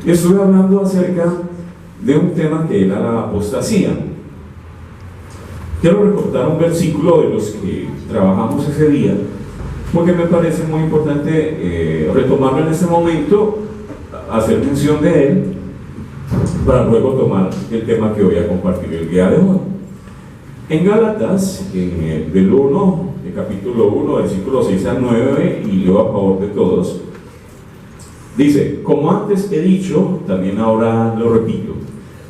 Estuve hablando acerca de un tema que era la apostasía. Quiero recortar un versículo de los que trabajamos ese día, porque me parece muy importante retomarlo en este momento, hacer mención de él, para luego tomar el tema que voy a compartir el día de hoy. En Gálatas, del capítulo 1, versículos 6 al 9, y leo a favor de todos, dice: como antes he dicho, también ahora lo repito,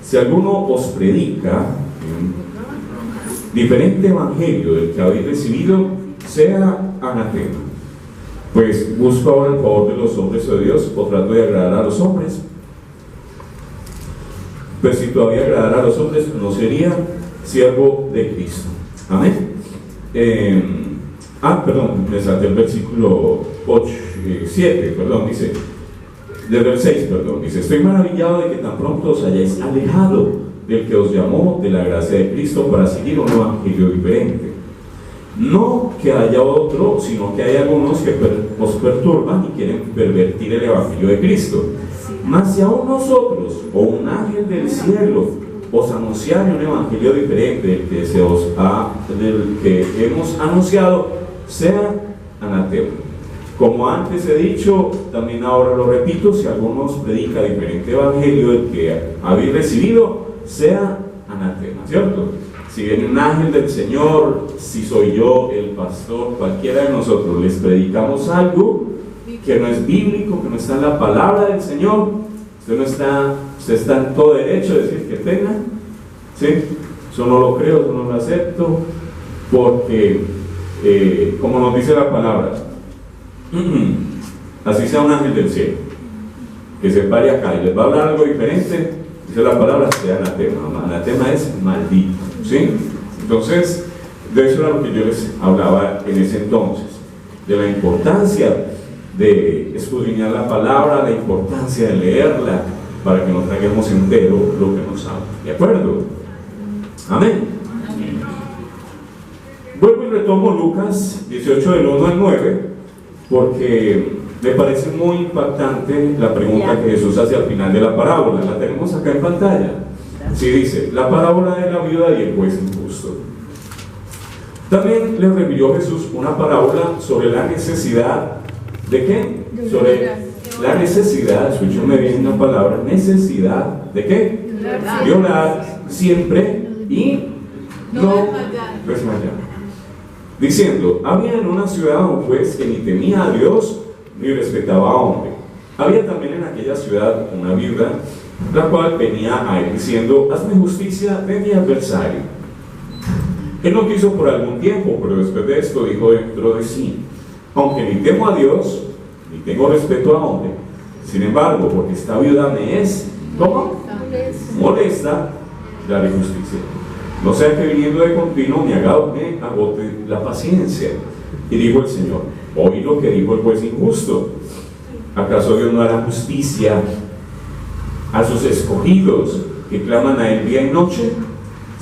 si alguno os predica diferente evangelio del que habéis recibido, sea anatema. Pues busco ahora el favor de los hombres o de Dios, o trato de agradar a los hombres. Pues si todavía agradara a los hombres, no sería siervo de Cristo. Amén. Perdón, me salté el versículo 7, dice, desde el 6, dice: estoy maravillado de que tan pronto os hayáis alejado del que os llamó de la gracia de Cristo para seguir un evangelio diferente. No que haya otro, sino que hay algunos que os perturban y quieren pervertir el evangelio de Cristo. Mas si aún nosotros o un ángel del cielo os anunciare un evangelio diferente del que hemos anunciado, sea anatema. Como antes he dicho, también ahora lo repito, si alguno os predica diferente evangelio del que habéis recibido, sea anatema, ¿cierto? Si viene un ángel del Señor, si soy yo, el pastor, cualquiera de nosotros, les predicamos algo que no es bíblico, que no está en la palabra del Señor, usted está en todo derecho de decir que tenga, ¿sí? Eso no lo creo, eso no lo acepto, porque como nos dice la palabra, así sea un ángel del cielo, que se pare acá y les va a hablar algo diferente, dice la palabra, sea anatema. Anatema es maldito, ¿sí? Entonces, de eso era lo que yo les hablaba en ese entonces, de la importancia de escudriñar la palabra, la importancia de leerla, para que nos traguemos entero lo que nos habla. ¿De acuerdo? Amén. Vuelvo y retomo Lucas 18 del 1 al 9, porque me parece muy impactante la pregunta que Jesús hace al final de la parábola. La tenemos acá en pantalla. Sí, dice: la parábola de la viuda y el juez injusto. También le refirió Jesús una parábola sobre la necesidad ¿de qué? Sobre la necesidad, escúchame bien la palabra, necesidad ¿de qué? De orar siempre y no desmayar. Diciendo: había en una ciudad un juez que ni temía a Dios ni respetaba a hombre. Había también en aquella ciudad una viuda, la cual venía a él diciendo: hazme justicia de mi adversario. Él no quiso por algún tiempo, pero después de esto dijo dentro de sí: aunque ni temo a Dios ni tengo respeto a hombre, sin embargo, porque esta viuda me es ¿cómo? Molesta, daré justicia. No sea que viniendo de continuo me agote la paciencia. Y dijo el Señor: oí lo que dijo el juez injusto. ¿Acaso Dios no hará justicia a sus escogidos que claman a él día y noche?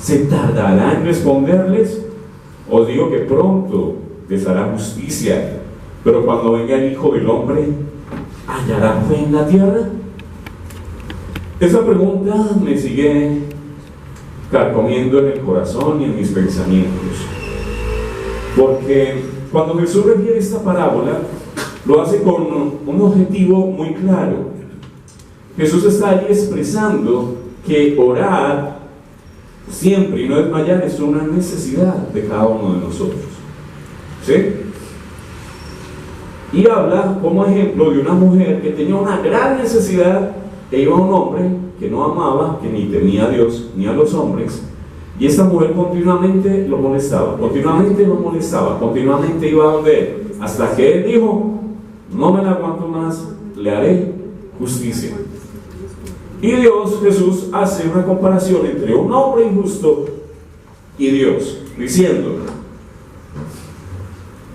¿Se tardará en responderles? Os digo que pronto les hará justicia. Pero cuando venga el Hijo del Hombre, ¿hallará fe en la tierra? Esa pregunta me sigue carcomiendo en el corazón y en mis pensamientos, porque cuando Jesús refiere esta parábola, lo hace con un objetivo muy claro. Jesús está allí expresando que orar siempre y no desmayar es una necesidad de cada uno de nosotros, ¿sí? Y habla como ejemplo de una mujer que tenía una gran necesidad e iba a un hombre que no amaba, que ni temía a Dios ni a los hombres, y esta mujer continuamente lo molestaba, continuamente iba a donde él, hasta que él dijo: no me la aguanto más, le haré justicia. Y Jesús hace una comparación entre un hombre injusto y Dios, diciendo: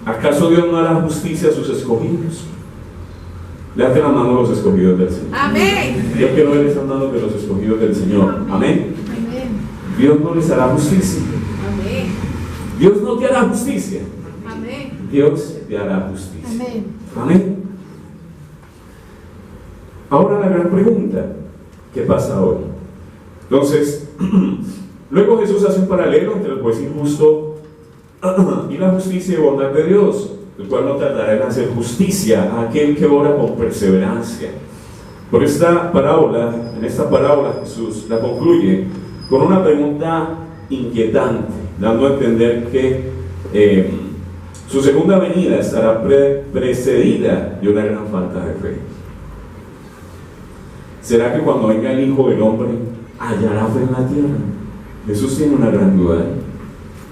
¿acaso Dios no hará justicia a sus escogidos? Levanten la mano a los escogidos del Señor. Amén. Yo quiero ver esa mano de los escogidos del Señor. Amén. Dios no les hará justicia. Amén. Dios no te hará justicia. Amén. Dios te hará justicia. Amén. Amén. Ahora la gran pregunta, ¿qué pasa hoy? Entonces, luego Jesús hace un paralelo entre el juez injusto y la justicia y bondad de Dios, el cual no tardará en hacer justicia a aquel que ora con perseverancia. Por esta parábola, en esta parábola Jesús la concluye con una pregunta inquietante, dando a entender que su segunda venida estará precedida de una gran falta de fe. ¿Será que cuando venga el Hijo del Hombre hallará fe en la tierra? Jesús tiene una gran duda.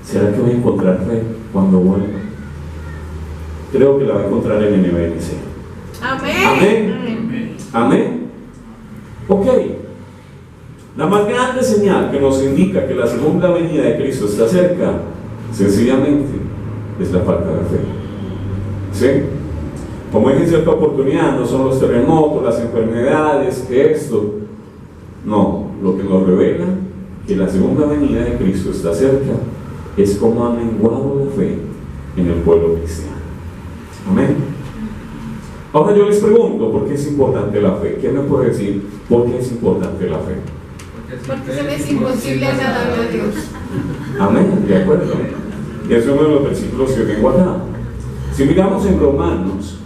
¿Será que voy a encontrar fe cuando vuelva? Creo que la va a encontrar en NBNC. Amén. Amén. Amén. Ok. La más grande señal que nos indica que la segunda venida de Cristo está cerca, sencillamente, es la falta de fe. ¿Sí? Como dije en cierta oportunidad, no son los terremotos, las enfermedades, que esto. No, lo que nos revela que la segunda venida de Cristo está cerca es cómo ha menguado la fe en el pueblo cristiano. Amén. Ahora yo les pregunto, ¿por qué es importante la fe? ¿Quién me puede decir por qué es importante la fe? Porque se le es imposible agradarle a Dios. Amén, de acuerdo. Y es uno de los versículos que tengo acá. Si miramos en Romanos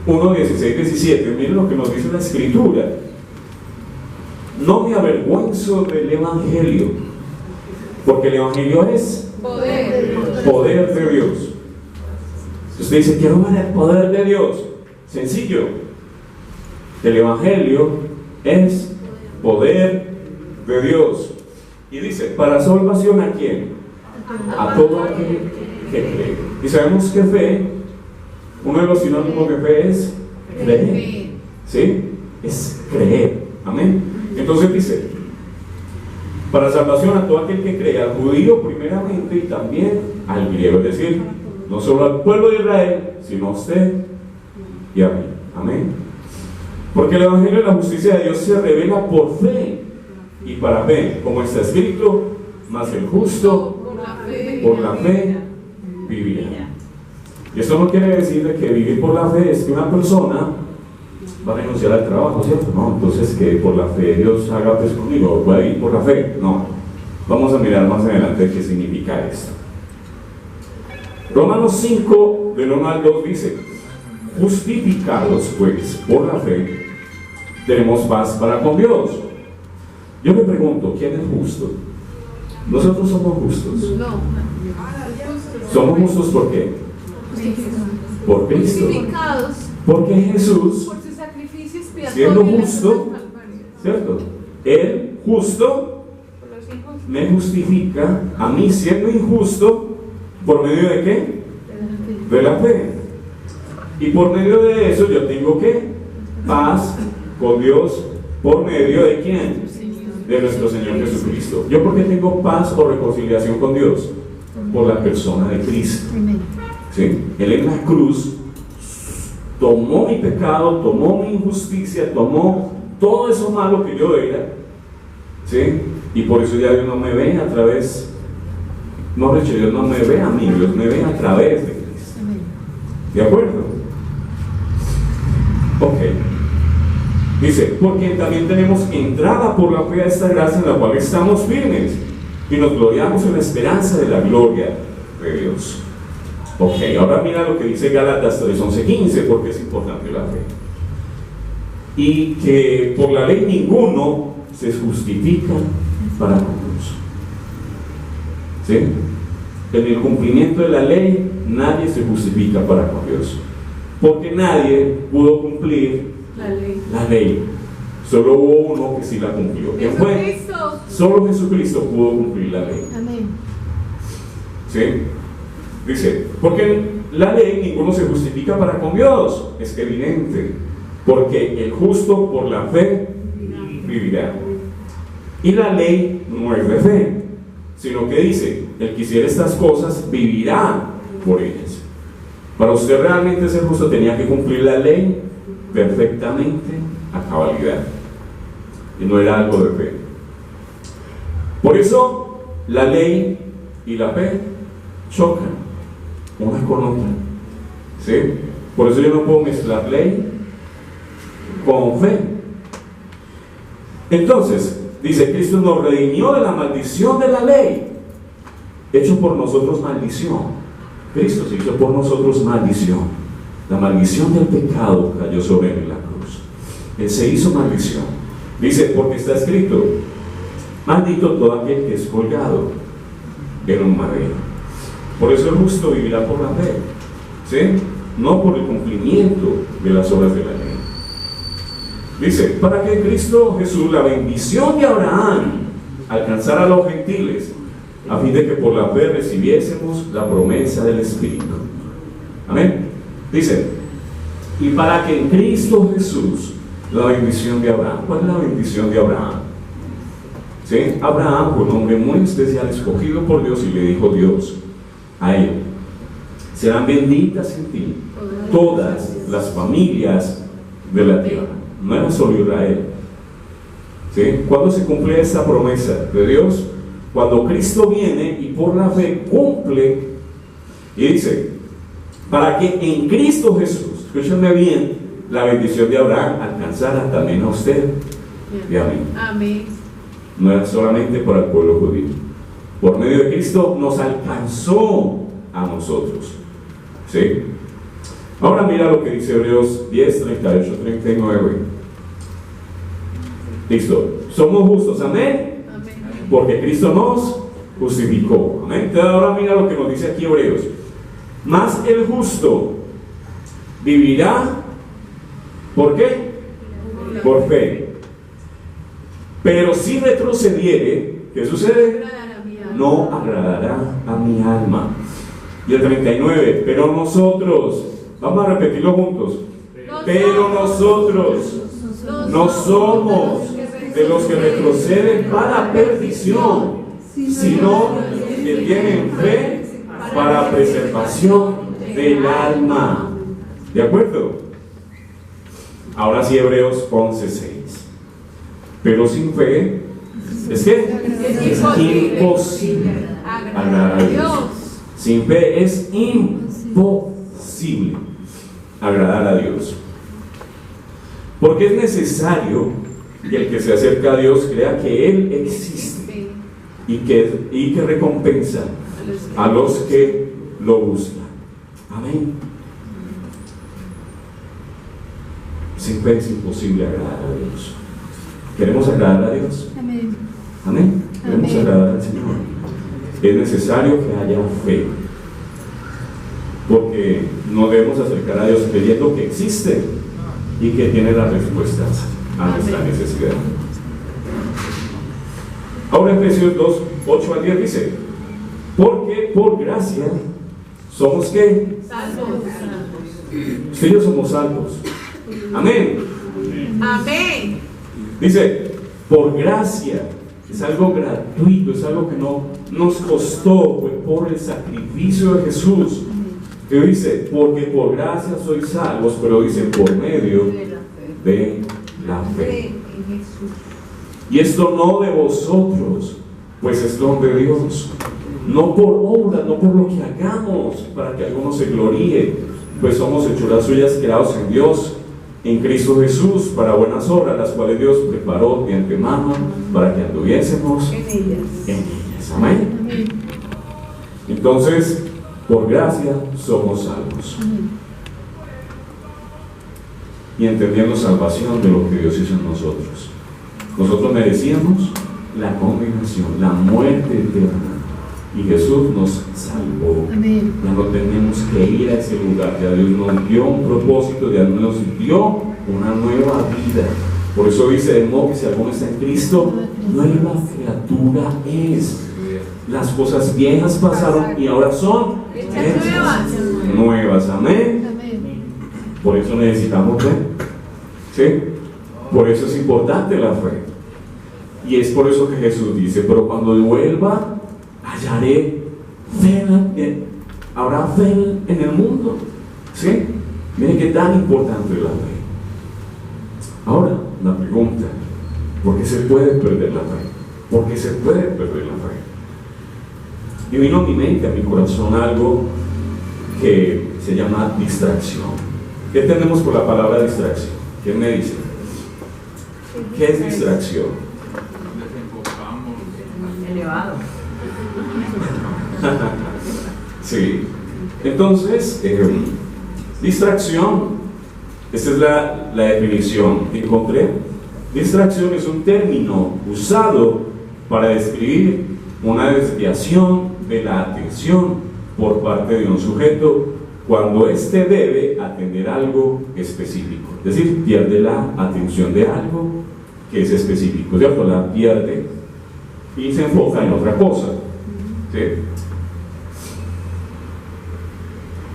1, 16, 17, miren lo que nos dice la Escritura. No me avergüenzo del Evangelio, porque el Evangelio es poder de Dios. Usted dice, quiero ver el poder de Dios. Sencillo. El Evangelio es poder de Dios. Y dice, ¿para salvación a quién? A todo aquel que cree. Y sabemos que fe, uno de los sinónimos de fe es creer. ¿Sí? Es creer. Amén. Entonces dice, para salvación a todo aquel que cree, al judío primeramente y también al griego. Es decir, no solo al pueblo de Israel, sino a usted y a mí. Amén. Porque el Evangelio de la justicia de Dios se revela por fe y para fe, como está escrito, mas el justo por la fe vivirá. Y esto no quiere decir de que vivir por la fe es que una persona va a renunciar al trabajo, ¿cierto? No, entonces que por la fe Dios haga pues conmigo, voy a vivir por la fe. No, vamos a mirar más adelante qué significa esto. Romanos 5, del 1 al 2 dice, justificados pues por la fe, tenemos paz para con Dios. Yo me pregunto, ¿quién es justo? Nosotros somos justos. No. ¿Somos justos por qué? Por Cristo. Justificados Porque Jesús, por su sacrificio expiatorio, siendo justo, ¿cierto? Él, justo, me justifica a mí siendo injusto. ¿Por medio de qué? De la fe. Y por medio de eso yo tengo ¿qué? Paz con Dios. ¿Por medio de quién? De nuestro Señor Jesucristo. ¿Yo por qué tengo paz o reconciliación con Dios? Por la persona de Cristo. ¿Sí? Él en la cruz tomó mi pecado, tomó mi injusticia, tomó todo eso malo que yo era. ¿Sí? Y por eso ya Dios no me ve a través. No, Dios no me ve a mí, Dios me ve a través de Cristo. ¿De acuerdo? Ok. Dice, porque también tenemos entrada por la fe a esta gracia en la cual estamos firmes y nos gloriamos en la esperanza de la gloria de Dios. Ok, ahora mira lo que dice Gálatas 3, 11, 15, porque es importante la fe. Y que por la ley ninguno se justifica para con Dios. ¿Sí? En el cumplimiento de la ley nadie se justifica para con Dios, porque nadie pudo cumplir la ley. Solo hubo uno que sí la cumplió. ¿Quién fue? Solo Jesucristo pudo cumplir la ley. Amén. ¿Sí? Dice, porque en la ley ninguno se justifica para con Dios. Es evidente, porque el justo por la fe vivirá. Y la ley no es de fe, sino que dice, el que hiciera estas cosas vivirá por ellas. Para usted realmente ser justo tenía que cumplir la ley perfectamente a cabalidad, y no era algo de fe. Por eso la ley y la fe chocan una con otra. ¿Sí? Por eso yo no puedo mezclar ley con fe. Entonces, dice, Cristo nos redimió de la maldición de la ley, hecho por nosotros maldición. Cristo se hizo por nosotros maldición. La maldición del pecado cayó sobre él en la cruz. Él se hizo maldición. Dice, porque está escrito, maldito todo aquel que es colgado en un madero. Por eso el justo vivirá por la fe, ¿sí? No por el cumplimiento de las obras de la ley. Dice, para que Cristo Jesús, la bendición de Abraham, alcanzara a los gentiles, a fin de que por la fe recibiésemos la promesa del Espíritu. Amén. Dice, y para que en Cristo Jesús, la bendición de Abraham. ¿Cuál es la bendición de Abraham? ¿Sí? Abraham fue un hombre muy especial, escogido por Dios, y le dijo Dios a él, serán benditas en ti todas las familias de la tierra. No era solo Israel. ¿Sí? ¿Cuándo se cumple esta promesa de Dios? Cuando Cristo viene y por la fe cumple, y dice, para que en Cristo Jesús, escúchenme bien, la bendición de Abraham alcanzara también a usted y a mí. Amén. No era solamente para el pueblo judío. Por medio de Cristo nos alcanzó a nosotros. ¿Sí? Ahora mira lo que dice Hebreos 10, 38, 39. Listo. Somos justos, amén. Porque Cristo nos justificó. Amén. Entonces ahora mira lo que nos dice aquí Hebreos. Mas el justo vivirá, ¿por qué? Por fe. Pero si retrocediere, ¿qué sucede? No agradará a mi alma. Y el 39, pero nosotros, vamos a repetirlo juntos, pero nosotros no somos de los que retroceden para perdición, sino que tienen fe para preservación del alma. ¿De acuerdo? Ahora sí, Hebreos 11:6. Pero sin fe, ¿es qué? Es imposible agradar a Dios. Sin fe es imposible agradar a Dios. Porque es necesario que el que se acerca a Dios crea que Él existe y que recompensa a los que lo buscan. Amén. Sin fe es imposible agradar a Dios. ¿Queremos agradar a Dios? Amén. Amén. Queremos agradar al Señor. Es necesario que haya fe, porque no debemos acercar a Dios creyendo que existe y que tiene las respuestas a nuestra necesidad. Ahora Efesios 2, 8 al 10 dice, porque por gracia somos ¿qué? Salvos. Usted y yo somos salvos. Amén. Amén. Dice, por gracia. Es algo gratuito, es algo que no nos costó, fue por el sacrificio de Jesús. Que dice, porque por gracia sois salvos, pero dice, por medio de la fe. Y esto no de vosotros, pues es don de Dios. No por obra, no por lo que hagamos, para que alguno se gloríe, pues somos hechuras suyas, creados en Dios, en Cristo Jesús, para buenas obras, las cuales Dios preparó de antemano para que anduviésemos en ellas. Amén. Entonces, por gracia somos salvos. Y entendiendo salvación de lo que Dios hizo en nosotros. Nosotros merecíamos la condenación, la muerte eterna. Y Jesús nos salvó. Amén. Ya no tenemos que ir a ese lugar. Ya Dios nos dio un propósito, ya nos dio una nueva vida. Por eso dice, de modo que si alguno está en Cristo, nueva criatura es. Las cosas viejas pasaron y ahora son hechas nuevas. Amén. Por eso necesitamos fe. ¿Sí? Por eso es importante la fe. Y es por eso que Jesús dice, pero cuando vuelva, hallaré fe, habrá fe en el mundo. ¿Sí? Miren qué tan importante es la fe. Ahora, la pregunta, ¿por qué se puede perder la fe? ¿Por qué se puede perder la fe? Y vino a mi mente, a mi corazón, algo que se llama distracción. ¿Qué tenemos por la palabra distracción? ¿Quién me dice? ¿Qué es distracción? Elevado. Sí. Entonces, distracción, esta es la definición que encontré. Distracción es un término usado para describir una desviación de la atención por parte de un sujeto cuando éste debe atender algo específico. Es decir, pierde la atención de algo que es específico, ¿cierto? La pierde y se enfoca en otra cosa. ¿Sí?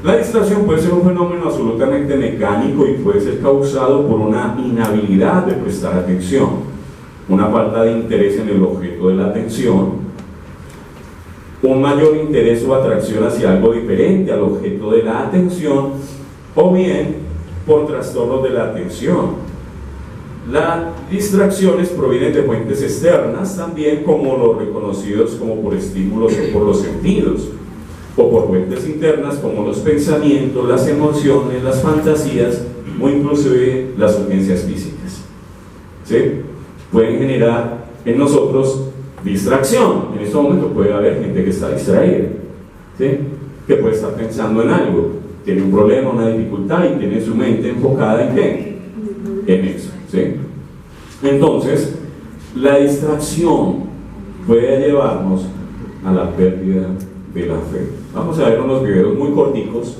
La distracción puede ser un fenómeno absolutamente mecánico y puede ser causado por una inhabilidad de prestar atención, una falta de interés en el objeto de la atención, un mayor interés o atracción hacia algo diferente al objeto de la atención, o bien por trastornos de la atención. Las distracciones provienen de fuentes externas también, como los reconocidos como por estímulos o por los sentidos, o por fuentes internas como los pensamientos, las emociones, las fantasías o inclusive las urgencias físicas. ¿Sí? Pueden generar en nosotros distracción. En este momento puede haber gente que está distraída, ¿sí? Que puede estar pensando en algo, tiene un problema, una dificultad y tiene su mente enfocada en ¿qué? En eso, ¿sí? Entonces, la distracción puede llevarnos a la pérdida de la fe. Vamos a ver unos videos muy corticos.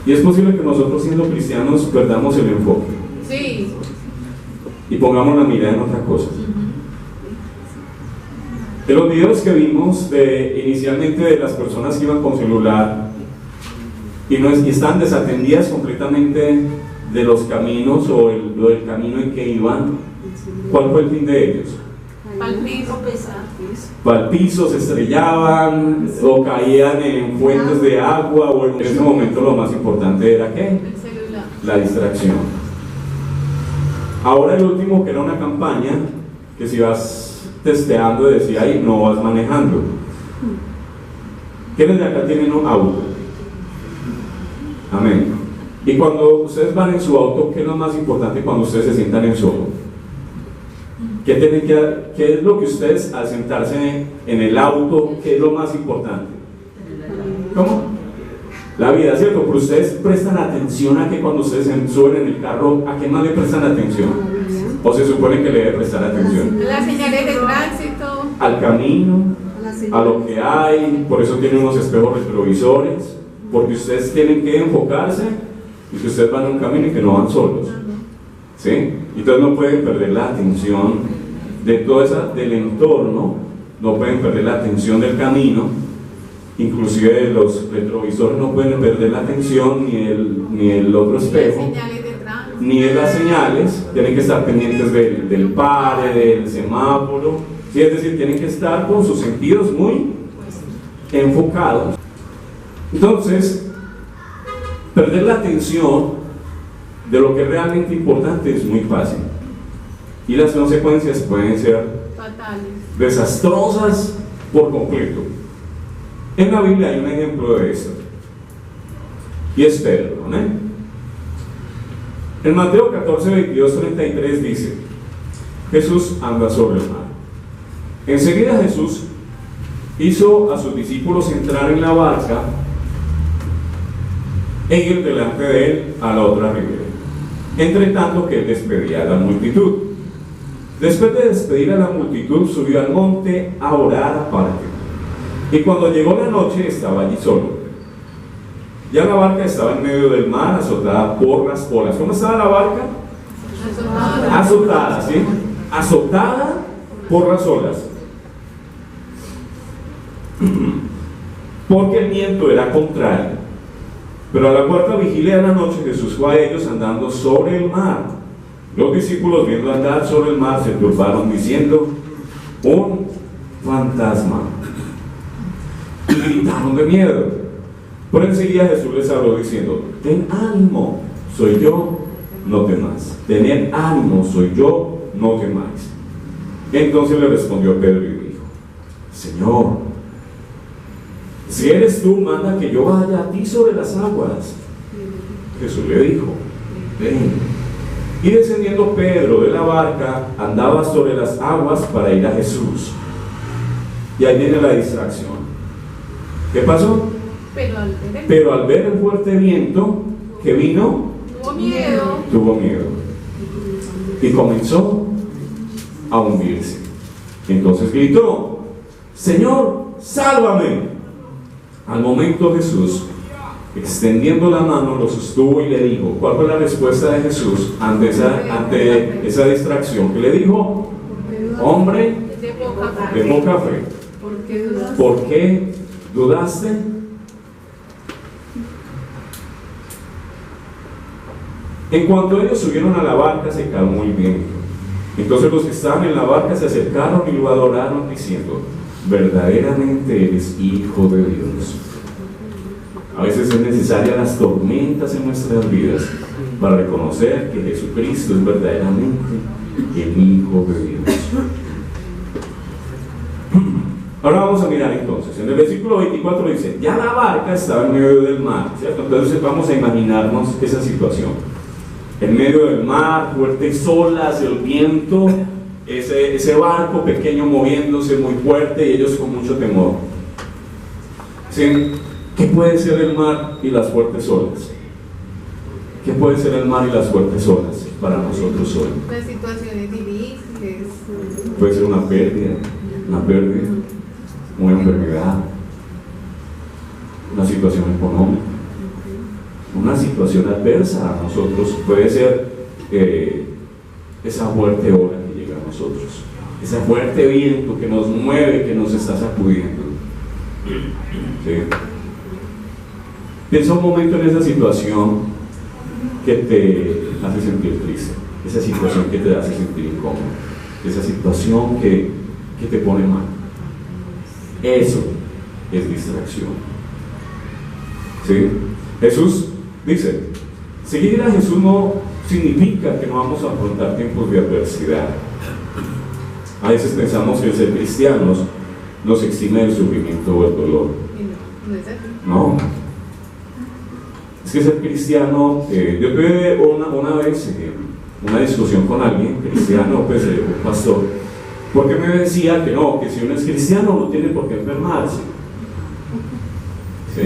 Y es posible que nosotros, siendo cristianos, perdamos el enfoque. Sí. Y pongamos la mirada en otra cosa. De los videos que vimos inicialmente de las personas que iban con celular y están desatendidas completamente de los caminos o del camino en que iban, ¿cuál fue el fin de ellos? Al piso, se estrellaban o caían en fuentes de agua, o en ese momento lo más importante era ¿qué? El celular. La distracción. Ahora el último, que era una campaña que si vas testeando decía ahí, no vas manejando. ¿Quiénes de acá tienen un auto? Amén. Y cuando ustedes van en su auto, ¿qué es lo más importante cuando ustedes se sientan en su auto? ¿Qué es lo que ustedes, al sentarse en el auto, qué es lo más importante? ¿Cómo? La vida, ¿cierto? Pero ustedes prestan atención a que cuando ustedes suben en el carro, ¿a qué más le prestan atención? ¿O se supone que le deben prestar atención? Las señales de tránsito. Al camino, a lo que hay. Por eso tienen unos espejos retrovisores, porque ustedes tienen que enfocarse y que ustedes van en un camino y que no van solos, ¿sí? Entonces no pueden perder la atención de todo del entorno, no pueden perder la atención del camino, inclusive de los retrovisores no pueden perder la atención, ni el otro espejo, ni de las señales. Tienen que estar pendientes del pare, del semáforo, ¿sí? Es decir, tienen que estar con sus sentidos muy enfocados. Entonces, perder la atención de lo que es realmente importante es muy fácil, y las consecuencias pueden ser Fatales. desastrosas por completo. En la Biblia hay un ejemplo de esto. Y es Pedro, ¿no? En Mateo 14, 22, 33 dice: Jesús anda sobre el mar. Enseguida Jesús hizo a sus discípulos entrar en la barca e ir delante de él a la otra ribera, entre tanto que él despedía a la multitud. Después de despedir a la multitud, subió al monte a orar aparte. Y cuando llegó la noche, estaba allí solo. Ya la barca estaba en medio del mar, azotada por las olas. ¿Cómo estaba la barca? Azotada, ¿sí? Azotada por las olas. Porque el viento era contrario. Pero a la cuarta vigilia de la noche Jesús fue a ellos andando sobre el mar. Los discípulos, viendo andar sobre el mar, se turbaron diciendo: un fantasma. Y gritaron de miedo. Pero enseguida Jesús les habló diciendo: ten ánimo, soy yo, no temáis. Tened ánimo, soy yo, no temáis. Entonces le respondió Pedro y dijo: Señor, si eres tú, manda que yo vaya a ti sobre las aguas. Jesús le dijo: ven. Y descendiendo Pedro de la barca, andaba sobre las aguas para ir a Jesús. Y ahí viene la distracción. ¿Qué pasó? Pero al ver el fuerte viento que vino, tuvo miedo. Y comenzó a hundirse. Entonces gritó: Señor, sálvame. Al momento Jesús, extendiendo la mano, lo sostuvo y le dijo. ¿Cuál fue la respuesta de Jesús ante esa distracción? Que le dijo: hombre de poca fe, ¿por qué dudaste? En cuanto ellos subieron a la barca, se calmó el viento. Entonces los que estaban en la barca se acercaron y lo adoraron diciendo: verdaderamente eres Hijo de Dios. A veces es necesaria las tormentas en nuestras vidas para reconocer que Jesucristo es verdaderamente el Hijo de Dios. Ahora vamos a mirar entonces. En el versículo 24 dice: ya la barca estaba en medio del mar, ¿cierto? Entonces vamos a imaginarnos esa situación. En medio del mar, fuertes olas, el viento, ese barco pequeño moviéndose muy fuerte y ellos con mucho temor. ¿Sí? ¿Qué puede ser el mar y las fuertes olas? ¿Qué puede ser el mar y las fuertes olas para nosotros hoy? Las situaciones difíciles. Puede ser una pérdida, una enfermedad, una situación económica, una situación adversa a nosotros. Puede ser esa fuerte ola que llega a nosotros, ese fuerte viento que nos mueve, que nos está sacudiendo. ¿Sí? Piensa un momento en esa situación que te hace sentir triste, esa situación que te hace sentir incómodo, esa situación que te pone mal. Eso es distracción. ¿Sí? Jesús dice: seguir a Jesús no significa que no vamos a afrontar tiempos de adversidad. A veces pensamos que el ser cristianos nos exime del sufrimiento o el dolor. No. Es que ser cristiano, yo tuve una vez una discusión con alguien cristiano, pues un pastor, porque me decía que no, que si uno es cristiano no tiene por qué enfermarse. ¿Sí?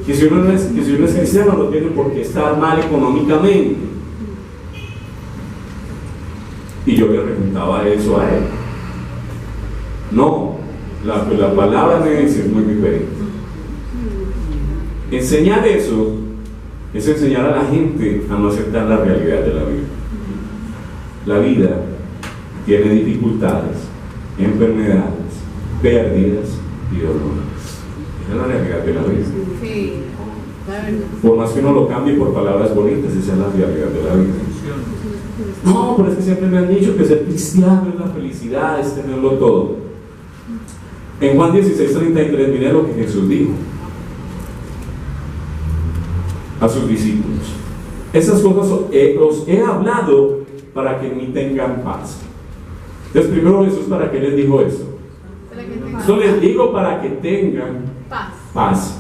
Que si uno es cristiano no tiene por qué estar mal económicamente. Y yo le preguntaba eso a él. No, la palabra me dice es muy diferente. Enseñar eso es enseñar a la gente a no aceptar la realidad de la vida. La vida tiene dificultades, enfermedades, pérdidas y dolores. Esa es la realidad de la vida. Sí. Por más que uno lo cambie por palabras bonitas, esa es la realidad de la vida. No, pero es que siempre me han dicho que ser cristiano es la felicidad, es tenerlo todo. En Juan 16:33, mire lo que Jesús dijo a sus discípulos: esas cosas os he hablado para que en mí tengan paz. Entonces primero Jesús, ¿para qué les dijo eso? Esto les digo para que tengan paz.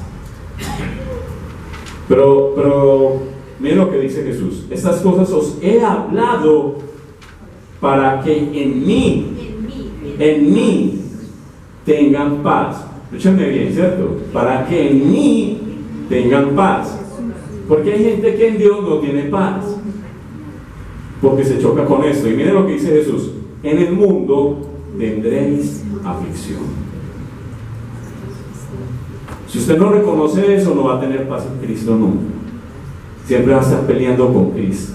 Pero miren lo que dice Jesús. Estas cosas os he hablado para que en mí tengan paz. Escúchenme bien, ¿cierto? Para que en mí tengan paz. Porque hay gente que en Dios no tiene paz, porque se choca con esto. Y miren lo que dice Jesús: en el mundo tendréis aflicción. Si usted no reconoce eso, no va a tener paz en Cristo nunca. Siempre va a estar peleando con Cristo.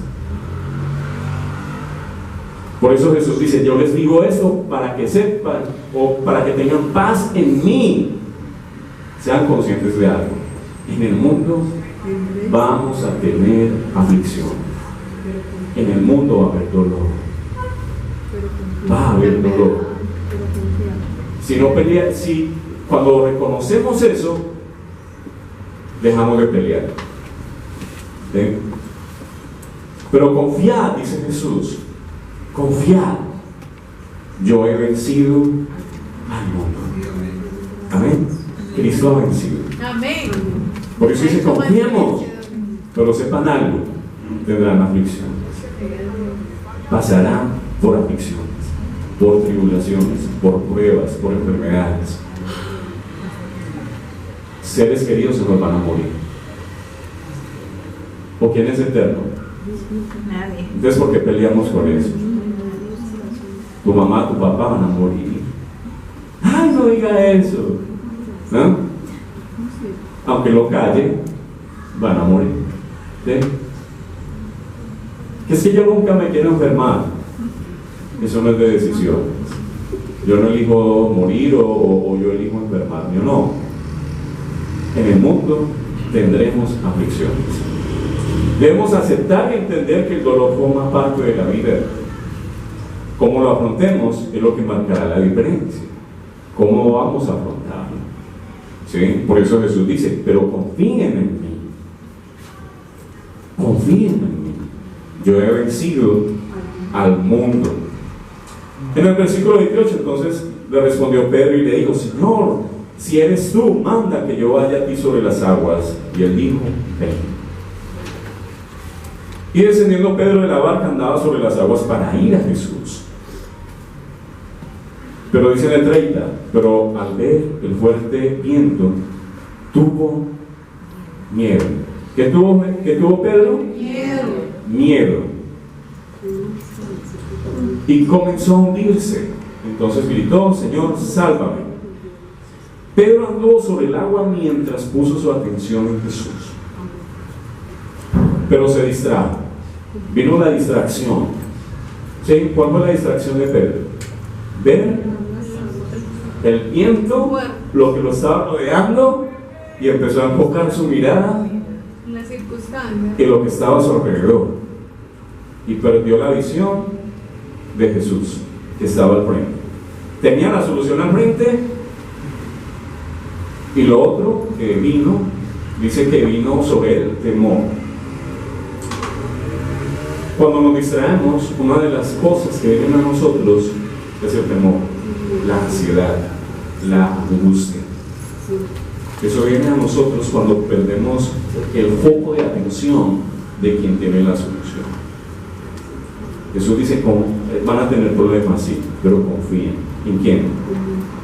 Por eso Jesús dice: yo les digo esto para que sepan, o para que tengan paz en mí. Sean conscientes de algo: en el mundo vamos a tener aflicción. En el mundo va a haber dolor. Va a haber dolor. Si no pelea, si cuando reconocemos eso, dejamos de pelear. ¿Sí? Pero confiad, dice Jesús, confiad. Yo he vencido al mundo. Amén. Cristo ha vencido. Amén. Por eso dice: confiemos. Pero sepan algo: tendrán aflicción. Pasarán por aflicciones, por tribulaciones, por pruebas, por enfermedades. Seres queridos se nos van a morir. ¿O quién es eterno? Nadie. Entonces, ¿por qué peleamos con eso? Tu mamá, tu papá van a morir. ¡Ay, no diga eso! ¿No? Aunque lo calle, van a morir. ¿Sí? Que es que yo nunca me quiero enfermar. Eso no es de decisión. Yo no elijo morir o yo elijo enfermarme o no. En el mundo tendremos aflicciones. Debemos aceptar y entender que el dolor forma parte de la vida. Cómo lo afrontemos es lo que marcará la diferencia. Cómo vamos a afrontarlo. ¿Sí? Por eso Jesús dice: pero confíen en mí. Confíen en mí. Yo he vencido al mundo. En el versículo 28, entonces le respondió Pedro y le dijo: Señor, si eres tú, manda que yo vaya a ti sobre las aguas. Y él dijo: ven. Y descendiendo Pedro de la barca, andaba sobre las aguas para ir a Jesús. Pero dice en el 30: pero al ver el fuerte viento, tuvo miedo. ¿Qué tuvo Pedro? Miedo. Y comenzó a hundirse. Entonces gritó: Señor, sálvame. Pedro andó sobre el agua mientras puso su atención en Jesús. Pero se distrajo. Vino la distracción. ¿Sí? ¿Cuál fue la distracción de Pedro? Ver el viento, lo que lo estaba rodeando, y empezó a enfocar su mirada en lo que estaba a su alrededor. Y perdió la visión de Jesús, que estaba al frente. Tenía la solución al frente, y lo otro que vino, dice que vino sobre él temor. Cuando nos distraemos, una de las cosas que vienen a nosotros es el temor, la ansiedad, la angustia. Eso viene a nosotros cuando perdemos el foco de atención de quien tiene la solución. Jesús dice: van a tener problemas, sí, pero confíen. ¿En quién?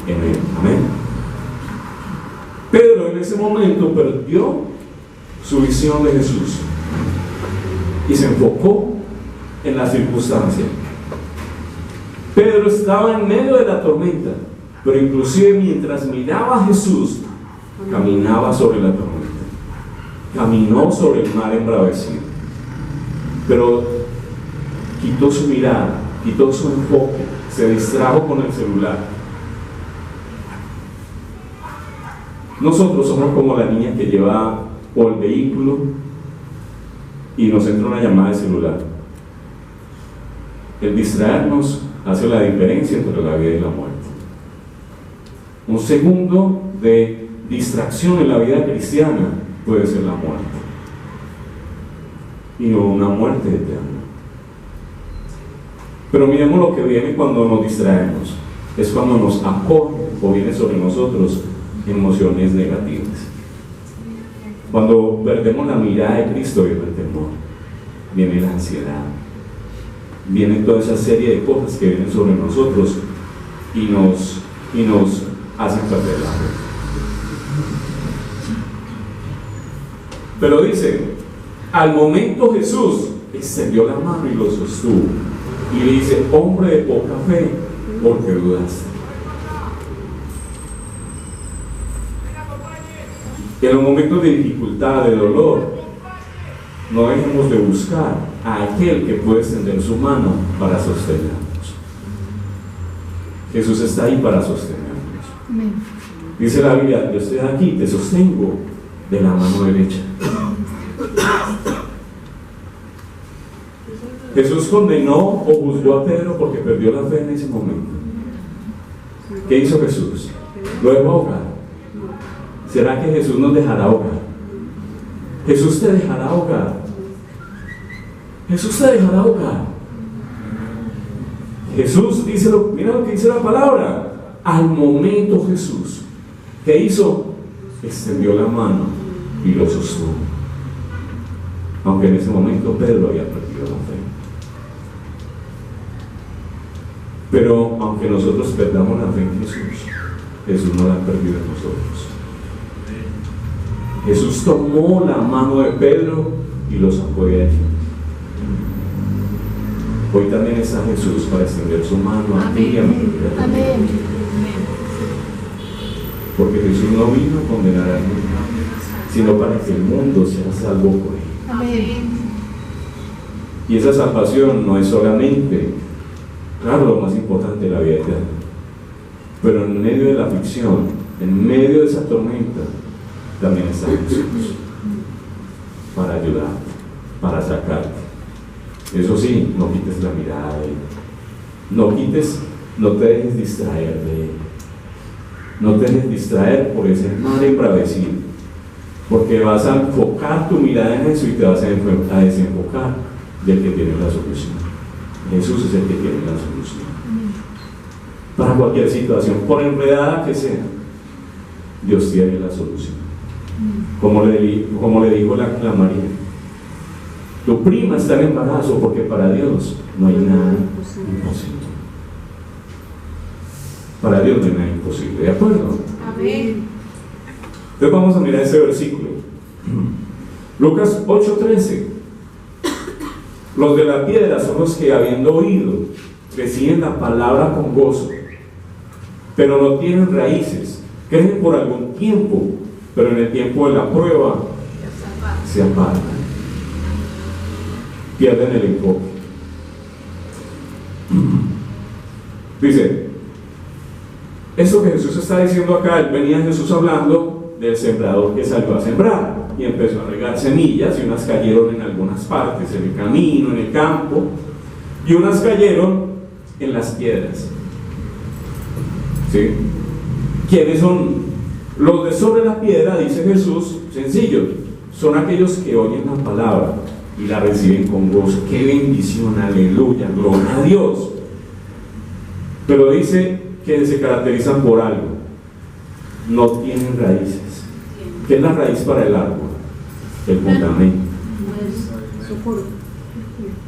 En Él. Amén. Pedro en ese momento perdió su visión de Jesús y se enfocó en la circunstancia. Pedro estaba en medio de la tormenta, pero inclusive mientras miraba a Jesús, caminaba sobre la tormenta, caminó sobre el mar embravecido, pero quitó su mirada, quitó su enfoque, se distrajo con el celular. Nosotros somos como la niña que lleva por el vehículo y nos entra una llamada de celular. El distraernos hace la diferencia entre la vida y la muerte. Un segundo de distracción en la vida cristiana puede ser la muerte, y no una muerte eterna. Pero miremos lo que viene cuando nos distraemos. Es cuando nos acoge o viene sobre nosotros emociones negativas. Cuando perdemos la mirada de Cristo, viene el temor, viene la ansiedad, viene toda esa serie de cosas que vienen sobre nosotros y nos hacen perder la fe. Pero dice, al momento Jesús extendió la mano y lo sostuvo y le dice: hombre de poca fe, ¿por qué dudaste? En los momentos de dificultad, de dolor, no dejemos de buscar a aquel que puede extender su mano para sostenernos. Jesús está ahí para sostenernos. Dice la Biblia: yo estoy aquí, te sostengo de la mano derecha. Jesús condenó o juzgó a Pedro porque perdió la fe en ese momento. ¿Qué hizo Jesús? Lo dejó ahogar. ¿Será que Jesús nos dejará ahogar? Jesús te dejará ahogar. Jesús te dejará ahogar. Jesús dice, mira lo que dice la palabra. Al momento Jesús, ¿qué hizo? Extendió la mano y lo sostuvo. Aunque en ese momento Pedro había perdido la fe. Pero aunque nosotros perdamos la fe en Jesús, Jesús no la ha perdido en nosotros. Jesús tomó la mano de Pedro y lo sacó de allí. Hoy también está Jesús para extender su mano a ti y a mí. Amén. Porque Jesús no vino a condenar al mundo, sino para que el mundo sea salvo por él. Amén. Y esa salvación no es solamente, claro, lo más importante de la vida eterna, pero en medio de la aflicción, en medio de esa tormenta, también está Jesús para ayudarte, para sacarte. Eso sí, no quites la mirada de él, no te dejes distraer de él, no te dejes distraer por ese mal embravecido, porque vas a enfocar tu mirada en eso y te vas a desenfocar del que tiene la solución. Jesús es el que tiene la solución para cualquier situación, por enredada que sea. Dios tiene la solución. Como le dijo la María: tu prima está en embarazo, porque para Dios no hay nada imposible. Para Dios no hay nada imposible, ¿de acuerdo? Amén. Entonces vamos a mirar ese versículo. Lucas 8:13. Los de la piedra son los que, habiendo oído, reciben la palabra con gozo, pero no tienen raíces, creen por algún tiempo, pero en el tiempo de la prueba se apartan, pierden el enfoque. Dice, eso que Jesús está diciendo acá, venía Jesús hablando del sembrador que salió a sembrar y empezó a regar semillas, y unas cayeron en algunas partes, en el camino, en el campo, y unas cayeron en las piedras. ¿Sí? ¿Quiénes son? Los de sobre la piedra, dice Jesús, sencillo, son aquellos que oyen la palabra y la reciben con gozo. ¡Qué bendición! ¡Aleluya! ¡Gloria a Dios! Pero dice que se caracterizan por algo: no tienen raíces. ¿Qué es la raíz para el árbol? El fundamento.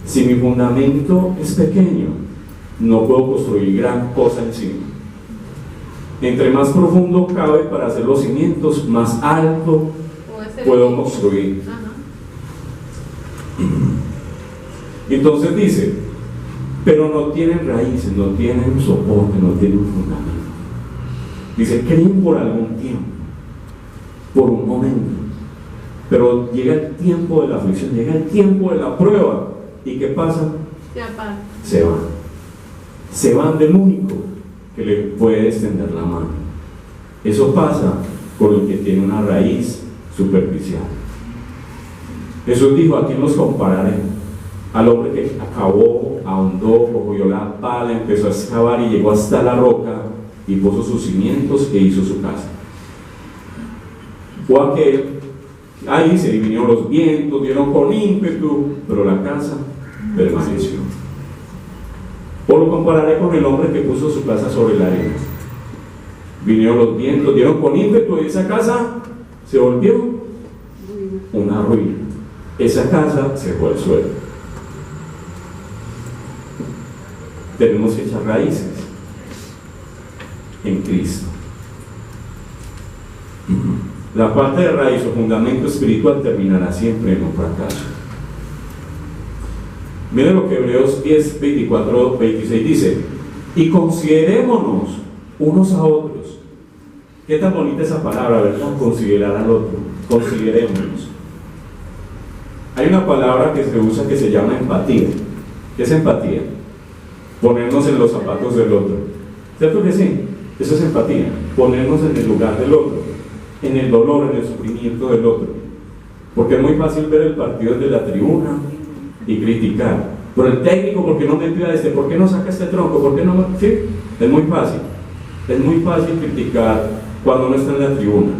Si mi fundamento es pequeño, no puedo construir gran cosa encima. Entre más profundo cabe para hacer los cimientos, más alto puedo construir. Entonces dice, pero no tienen raíces, no tienen soporte, no tienen fundamento. Dice, creen por algún tiempo, por un momento, pero llega el tiempo de la aflicción, llega el tiempo de la prueba, ¿y qué pasa? Se van del único que le puede extender la mano. Eso pasa con el que tiene una raíz superficial. Jesús dijo: ¿a quién los compararé? Al hombre que acabó, ahondó, cogió la pala, empezó a excavar y llegó hasta la roca y puso sus cimientos e hizo su casa. O aquel, ahí se vinieron los vientos, dieron con ímpetu, pero la casa permaneció. O lo compararé con el hombre que puso su casa sobre la arena. Vinieron los vientos, dieron con ímpetu y esa casa se volvió ruina. Esa casa se fue al suelo. Tenemos que echar raíces en Cristo. La falta de raíz o fundamento espiritual terminará siempre en un fracaso. Miren lo que Hebreos 10, 24, 26 dice: y considerémonos unos a otros. Qué tan bonita esa palabra, ¿verdad? Considerar al otro. Considerémonos. Hay una palabra que se usa que se llama empatía. ¿Qué es empatía? Ponernos en los zapatos del otro. ¿Cierto que sí? Eso es empatía. Ponernos en el lugar del otro, en el dolor, en el sufrimiento del otro. Porque es muy fácil ver el partido desde la tribuna y criticar. Pero el técnico, ¿por qué no metió a este? ¿Por qué no saca este tronco? ¿Por qué no? Sí, es muy fácil. Es muy fácil criticar cuando uno está en la tribuna.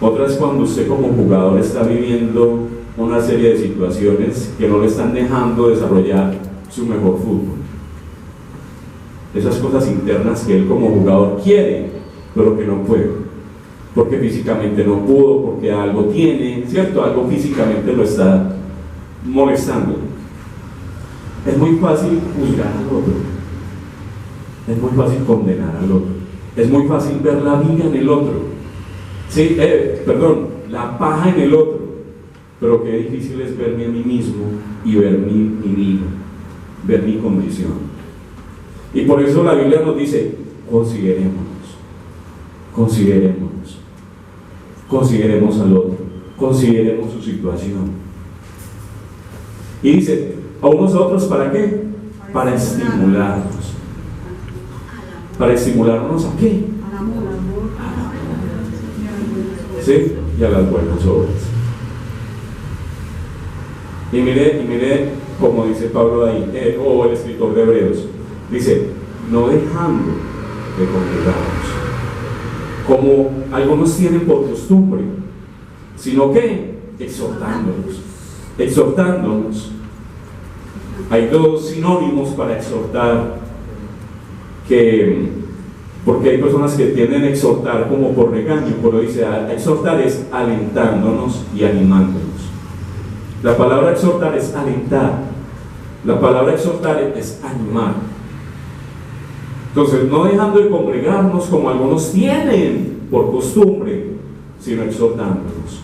Otra es cuando usted como jugador está viviendo una serie de situaciones que no le están dejando desarrollar su mejor fútbol. Esas cosas internas que él como jugador quiere, pero que no puede. Porque físicamente no pudo, porque algo tiene, ¿cierto? Algo físicamente lo está molestando. Es muy fácil juzgar al otro. Es muy fácil condenar al otro. Es muy fácil ver la viga en el otro. Sí, la paja en el otro. Pero qué difícil es verme a mí mismo y ver mi vida, ver mi condición. Y por eso la Biblia nos dice: consideremos al otro, consideremos su situación. Y dice: a unos a otros, ¿para qué? Para estimularnos. ¿Para estimularnos a qué? Al amor. ¿Sí? Y a las buenas obras. Y mire como dice Pablo ahí, o el escritor de Hebreos, dice: no dejando de congregarnos, como algunos tienen por costumbre, sino que exhortándonos. Hay dos sinónimos para exhortar, porque hay personas que tienden a exhortar como por regaño, pero dice: exhortar es alentándonos y animándonos. La palabra exhortar es alentar. La palabra exhortar es animar. Entonces, no dejando de congregarnos como algunos tienen por costumbre, sino exhortándonos.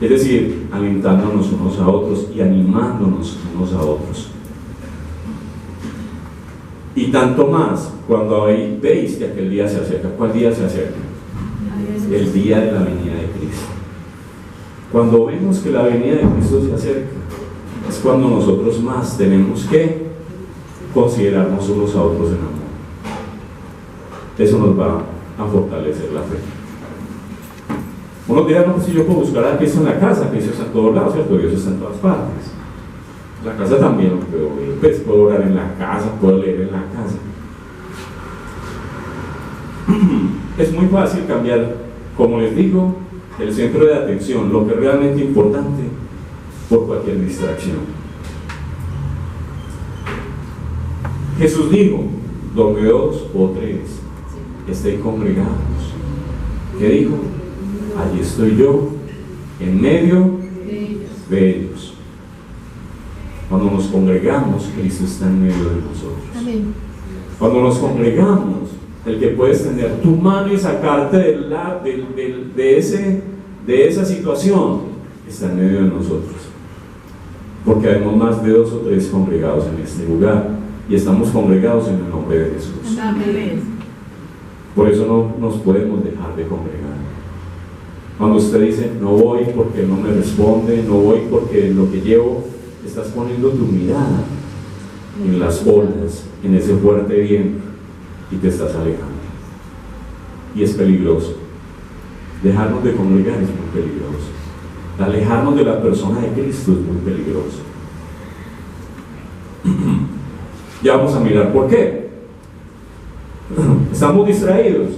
Es decir, alentándonos unos a otros y animándonos unos a otros. Y tanto más cuando veis que aquel día se acerca. ¿Cuál día se acerca? El día de la venida de Cristo. Cuando vemos que la venida de Cristo se acerca, es cuando nosotros más tenemos que considerarnos unos a otros en amor. Eso nos va a fortalecer la fe. Uno dirá: no, pues si yo puedo buscar a Cristo en la casa, Cristo está en todos lados, ¿cierto? Dios está en todas partes. La casa también lo puedo ver, pues puedo orar en la casa, puedo leer en la casa. Es muy fácil cambiar, como les digo, el centro de atención, lo que es realmente importante, por cualquier distracción. Jesús dijo: donde dos o tres estén congregados, ¿qué dijo? Allí estoy yo, en medio de ellos. Cuando nos congregamos, Cristo está en medio de nosotros. Amén. Cuando nos congregamos, el que puedes tender tu mano y sacarte de esa situación está en medio de nosotros. Porque habemos más de 2 o 3 congregados en este lugar y estamos congregados en el nombre de Jesús. Amén. Por eso no nos podemos dejar de congregar. Cuando usted dice: no voy porque no me responde, no voy porque lo que llevo, estás poniendo tu mirada en las olas, en ese fuerte viento, y te estás alejando. Y es peligroso. Dejarnos de congregar es muy peligroso. Alejarnos de la persona de Cristo es muy peligroso. Ya vamos a mirar por qué. Estamos distraídos.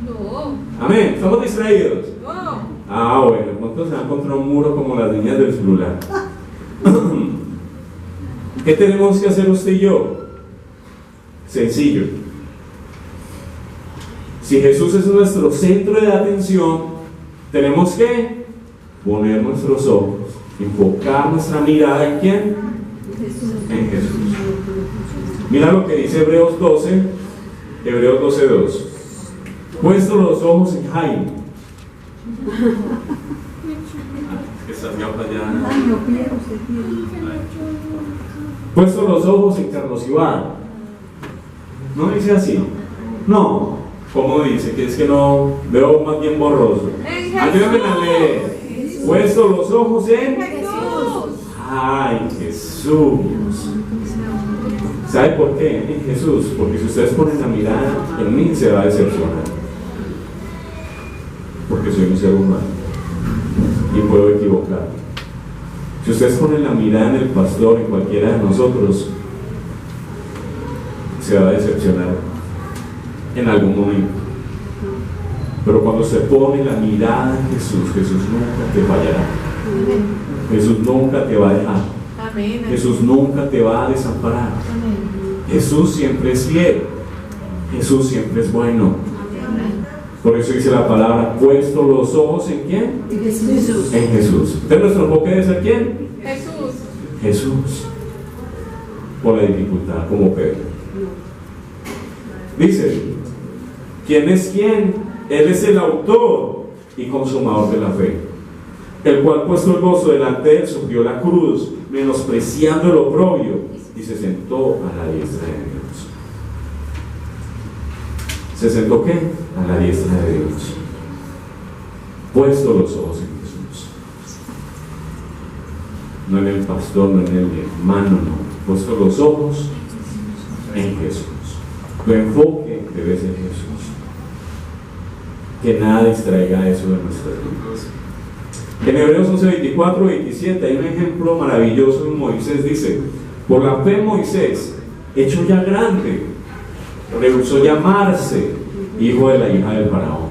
No. Amén, estamos distraídos. No. Ah, bueno, ¿cuántos se van contra un muro como las niñas del celular? ¿Qué tenemos que hacer usted y yo? Sencillo. Si Jesús es nuestro centro de atención, tenemos que poner nuestros ojos, enfocar nuestra mirada en ¿quién? En Jesús. Mira lo que dice Hebreos 12:2. Puesto los ojos en Jaime. Esas gafas ya. Puesto los ojos en Carlos Iván. ¿No dice así? No. ¿Cómo dice? Que es que no veo más bien borroso. Ayúdame a leer. Puesto los ojos en Jesús. ¡ay, Jesús! ¿Sabe por qué? En Jesús. Porque si ustedes ponen la mirada en mí, se va a decepcionar. Porque soy un ser humano y puedo equivocar. Si ustedes ponen la mirada en el pastor, en cualquiera de nosotros, se va a decepcionar en algún momento. Pero cuando se pone la mirada en Jesús, Jesús nunca te fallará. Jesús nunca te va a dejar. Amén. Jesús nunca te va a desamparar. Jesús siempre es fiel. Jesús siempre es bueno. Por eso dice la palabra, puesto los ojos en ¿quién? Jesús. En Jesús. Entonces nuestro enfoque debe ser ¿quién? Jesús. Jesús. Por la dificultad, como Pedro. Dice, ¿quién es quién? Él es el autor y consumador de la fe, el cual puesto el gozo delante de él sufrió la cruz, menospreciando el oprobio, y se sentó a la diestra de Dios. ¿Se sentó qué? A la diestra de Dios. Puesto los ojos en Jesús. No en el pastor, no en el hermano, no. Puesto los ojos en Jesús. Tu enfoque debe ser Jesús. Que nada distraiga eso de nuestras vidas. En Hebreos 11:24-27 hay un ejemplo maravilloso en Moisés. Dice, por la fe Moisés, hecho ya grande, rehusó llamarse hijo de la hija del faraón.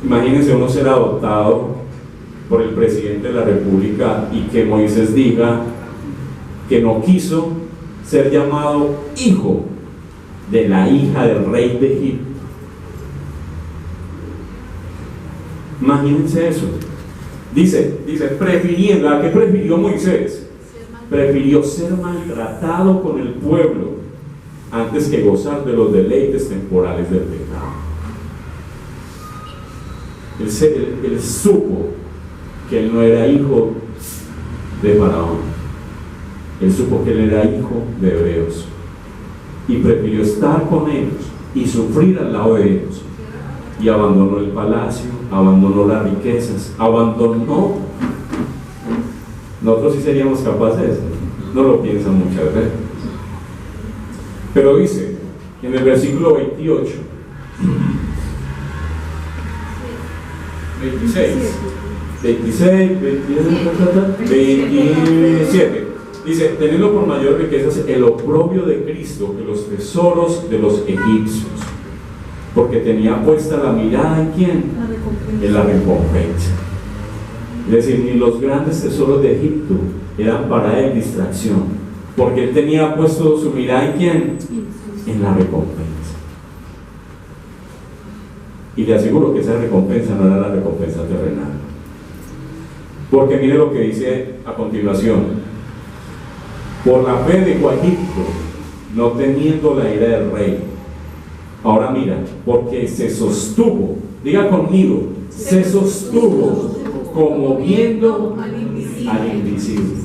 Imagínense uno ser adoptado por el presidente de la república y que Moisés diga que no quiso ser llamado hijo de la hija del rey de Egipto. Imagínense eso. Dice, prefiriendo, ¿a qué prefirió Moisés? Prefirió ser maltratado con el pueblo antes que gozar de los deleites temporales del pecado. Él supo que él no era hijo de Faraón. Él supo que él era hijo de hebreos y prefirió estar con ellos y sufrir al lado de ellos, y abandonó el palacio, abandonó las riquezas, abandonó. Nosotros sí seríamos capaces, no lo piensan muchas veces. Pero dice en el versículo 26, dice, teniendo por mayor riquezas el oprobio de Cristo que los tesoros de los egipcios, porque tenía puesta la mirada en ¿quién? En la recompensa. Es decir, ni los grandes tesoros de Egipto eran para él distracción, porque él tenía puesto su mirada en ¿quién? En la recompensa. Y le aseguro que esa recompensa no era la recompensa terrenal, porque mire lo que dice a continuación: por la fe dejó a Egipto, no temiendo la ira del rey. Ahora mira, porque se sostuvo, diga conmigo, se sostuvo como viendo al invisible.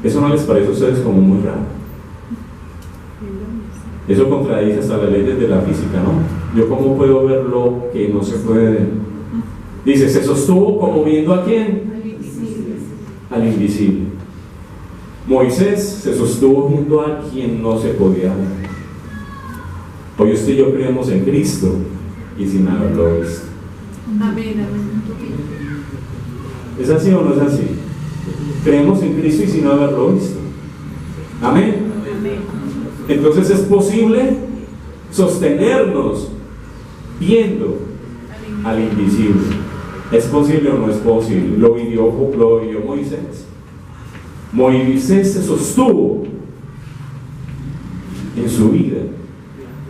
¿Eso no les parece a ustedes como muy raro? Eso contradice hasta las leyes de la física, ¿no? Yo cómo puedo ver lo que no se puede ver. Dice, se sostuvo como viendo ¿a quién? Al invisible. Moisés se sostuvo viendo a quien no se podía ver. Hoy usted y yo creemos en Cristo y sin haberlo visto. Amén, amén. ¿Es así o no es así? Creemos en Cristo y sin haberlo visto. Amén. Amén. Entonces es posible sostenernos viendo al invisible. ¿Es posible o no es posible? Lo vivió Moisés. Moisés se sostuvo en su vida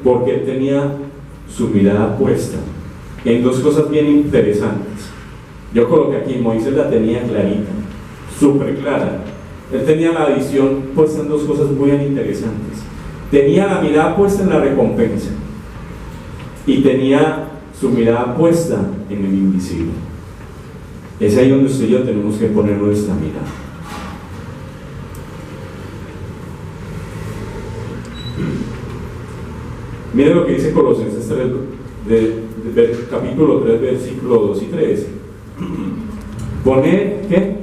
porque él tenía su mirada puesta en dos cosas bien interesantes. Yo coloqué aquí, Moisés la tenía clarita, súper clara. Él tenía la visión puesta en dos cosas muy interesantes. Tenía la mirada puesta en la recompensa y tenía su mirada puesta en el invisible. Es ahí donde usted y yo tenemos que poner nuestra mirada. Mire lo que dice Colosenses 3, capítulo 3, versículo 2 y 3. Poner, ¿qué?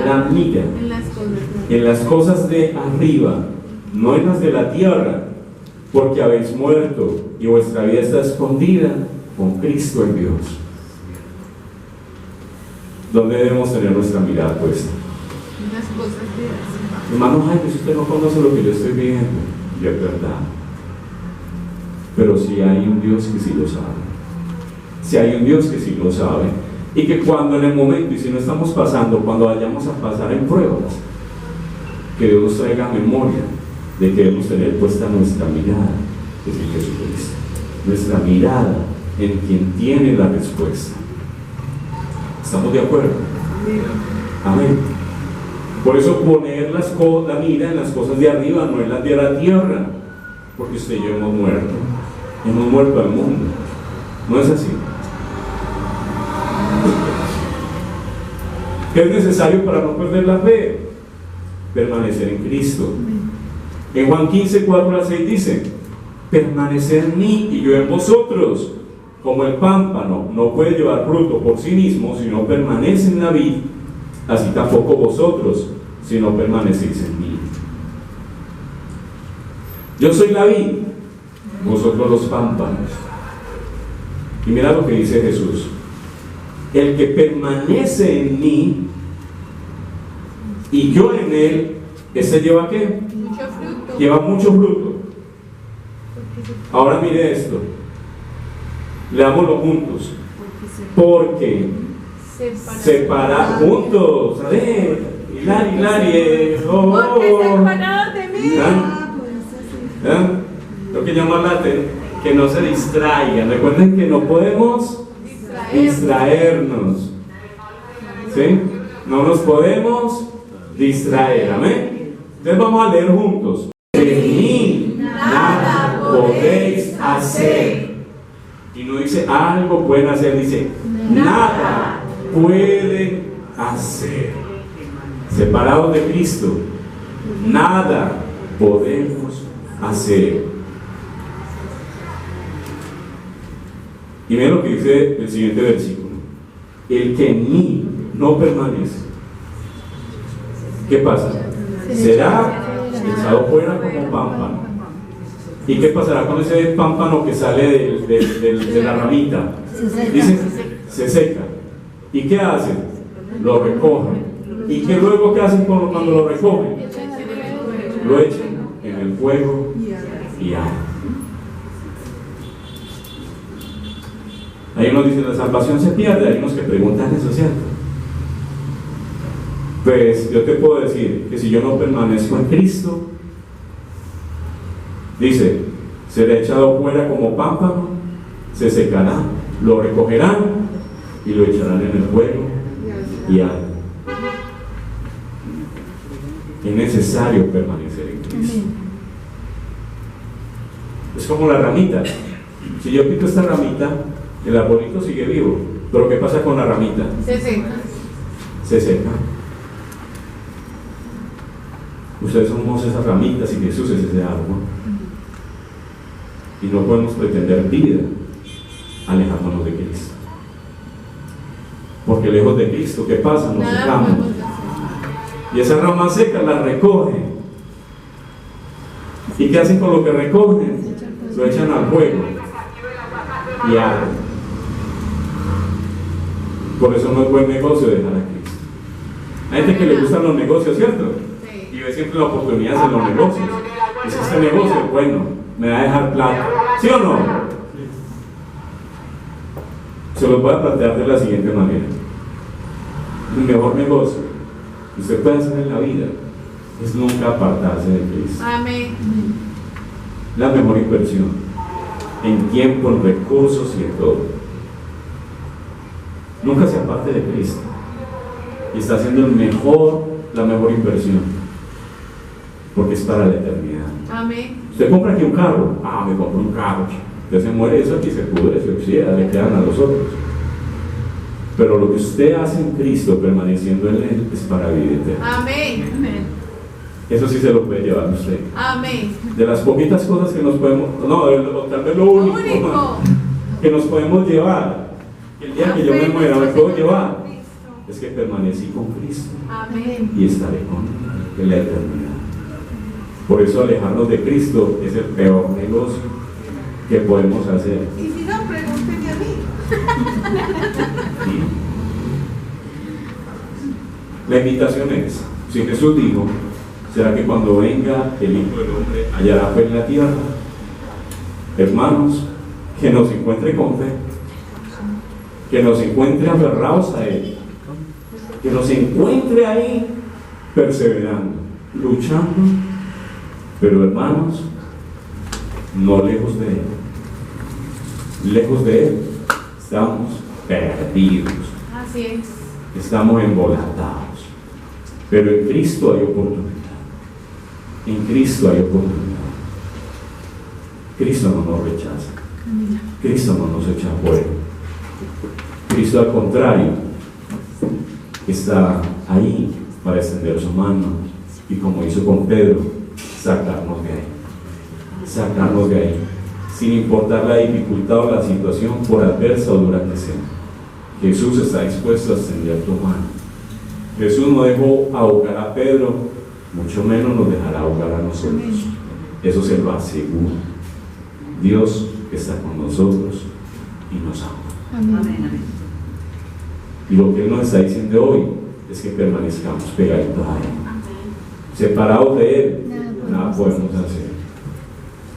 La mira en las cosas de arriba, no en las de la tierra, porque habéis muerto y vuestra vida está escondida con Cristo en Dios. ¿Dónde debemos tener nuestra mirada puesta? Las cosas de arriba. Hermano Jaime, si usted no conoce lo que yo estoy viendo, y es verdad. Pero si hay un Dios que sí lo sabe. Si hay un Dios que sí lo sabe. Y que cuando en el momento, y si no estamos pasando, cuando vayamos a pasar en pruebas, que Dios nos traiga memoria de que debemos tener puesta nuestra mirada en Jesucristo. Nuestra mirada en quien tiene la respuesta. ¿Estamos de acuerdo? Amén. Por eso poner la mira en las cosas de arriba, no en las de la tierra, porque usted y yo hemos muerto al mundo. ¿No es así? ¿Qué es necesario para no perder la fe? Permanecer en Cristo. En Juan 15, 4-6 dice: permanecer en mí y yo en vosotros. Como el pámpano no puede llevar fruto por sí mismo si no permanece en la vid, así tampoco vosotros si no permanecéis en mí. Yo soy la vid, vosotros los pámpanos. Y mira lo que dice Jesús: el que permanece en mí y yo en él, ese lleva ¿qué? Mucho fruto. Lleva mucho fruto. Ahora mire esto, leámoslo juntos. Porque separar juntos, a ver, Hilari, Porque separados de mí. Lo que llama late, que no se distraigan. Recuerden que no podemos distraernos. ¿Sí? No nos podemos distraer. Amén. Entonces vamos a leer juntos. De mí nada podéis hacer. Y no dice algo pueden hacer, dice nada pueden hacer. Separados de Cristo, nada podemos hacer. Y miren lo que dice el siguiente versículo: el que en mí no permanece, ¿qué pasa? Será echado fuera como pámpano. ¿Y qué pasará con ese pámpano que sale de la ramita? Dice, se seca. ¿Y qué hacen? Lo recogen. ¿Y qué luego qué hacen cuando lo recogen? Lo echan en el fuego y arden. Hay unos que dicen la salvación se pierde, hay unos que preguntan eso, ¿cierto? Pues yo te puedo decir que si yo no permanezco en Cristo, dice, será echado fuera como pámpano, se secará, lo recogerán y lo echarán en el fuego y arde. Es necesario permanecer en Cristo. Es como la ramita. Si yo quito esta ramita, el arbolito sigue vivo, pero ¿qué pasa con la ramita? Se seca. Se seca. Ustedes somos esas ramitas y Jesús es ese árbol. Y no podemos pretender vida alejándonos de Cristo. Porque lejos de Cristo, ¿qué pasa? Nos secamos. Y esas ramas secas las recogen. ¿Y qué hacen con lo que recogen? Lo echan al fuego y arden. Por eso no es buen negocio dejar a Cristo. Hay gente que le gustan los negocios, ¿cierto? Y ve siempre la oportunidad en los negocios. Y si este negocio es bueno, me va a dejar plata. ¿Sí o no? Se los voy a plantear de la siguiente manera. El mejor negocio que usted puede hacer en la vida es nunca apartarse de Cristo. Amén. La mejor inversión en tiempo, en recursos y en todo. nunca se aparte de Cristo. Y está haciendo la mejor inversión, porque es para la eternidad. Amén. Usted compra aquí un carro, me compro un carro. Usted se muere, eso aquí se pudre, se oxida, le quedan a los otros. Pero lo que usted hace en Cristo, permaneciendo en Él, es para vida eterna. Amén. Eso sí se lo puede llevar usted. Amén. De las poquitas cosas que nos podemos, tal vez lo único que nos podemos llevar, el día que yo me muera me puedo llevar, es que permanecí con Cristo. Amén. Y estaré con Él en la eternidad. Por eso alejarnos de Cristo es el peor negocio que podemos hacer. Y si no, pregúntenme a mí. ¿Sí? La invitación es, si Jesús dijo, ¿será que cuando venga el Hijo del Hombre hallará fe en la tierra? Hermanos, que nos encuentre con fe, que nos encuentre aferrados a Él, que nos encuentre ahí perseverando, luchando, pero hermanos, no lejos de Él. Lejos de Él estamos perdidos, Así es. estamos embolatados, pero en Cristo hay oportunidad. En Cristo hay oportunidad. Cristo no nos rechaza, Cristo no nos echa fuera. Cristo, al contrario, está ahí para extender su mano y, como hizo con Pedro, sacarnos de ahí, sacarnos de ahí, sin importar la dificultad o la situación, por adversa o dura que sea. Jesús está dispuesto a extender tu mano. Jesús no dejó ahogar a Pedro, mucho menos nos dejará ahogar a nosotros. Eso se lo aseguro. Dios está con nosotros y nos ama. Amén. Y lo que Él nos está diciendo hoy es que permanezcamos pegaditos a Él. Separados de Él, nada podemos hacer.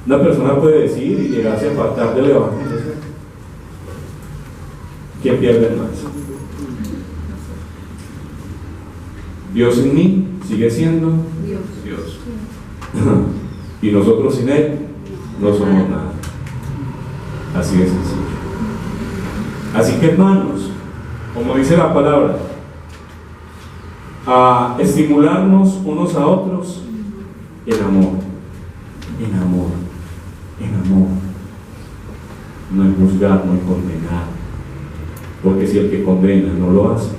Una persona puede decir y llegarse a apartar del Evangelio. ¿Quién pierde más? Dios en mí sigue siendo Dios. Y nosotros sin Él no somos nada. Así de sencillo. Así que, hermanos, como dice la palabra, a estimularnos unos a otros en amor, en amor, en amor, no en juzgar, no en condenar, porque si el que condena no lo hace,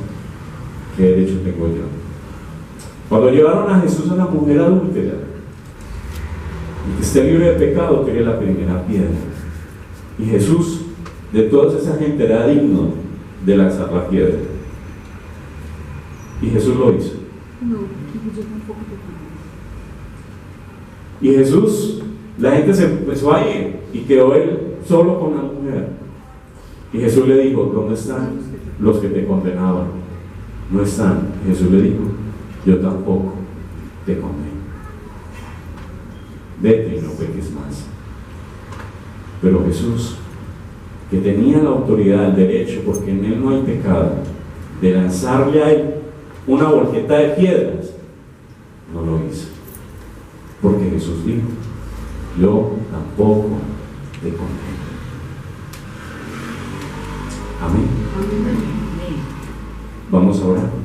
¿qué derecho tengo yo? Cuando llevaron a Jesús a la mujer adúltera, y que esté libre de pecado, quería la primera piedra, y Jesús, de toda esa gente, era digno de lanzar la piedra. Y Jesús lo hizo. Y Jesús, la gente se empezó a ir y quedó él solo con la mujer. Y Jesús le dijo, ¿dónde están los que te condenaban? No están. Jesús le dijo, yo tampoco te condeno. Vete y no peques más. Pero Jesús, que tenía la autoridad, el derecho, porque en Él no hay pecado, de lanzarle a Él una bolqueta de piedras, no lo hizo. Porque Jesús dijo, yo tampoco te condeno. Amén. Vamos a orar.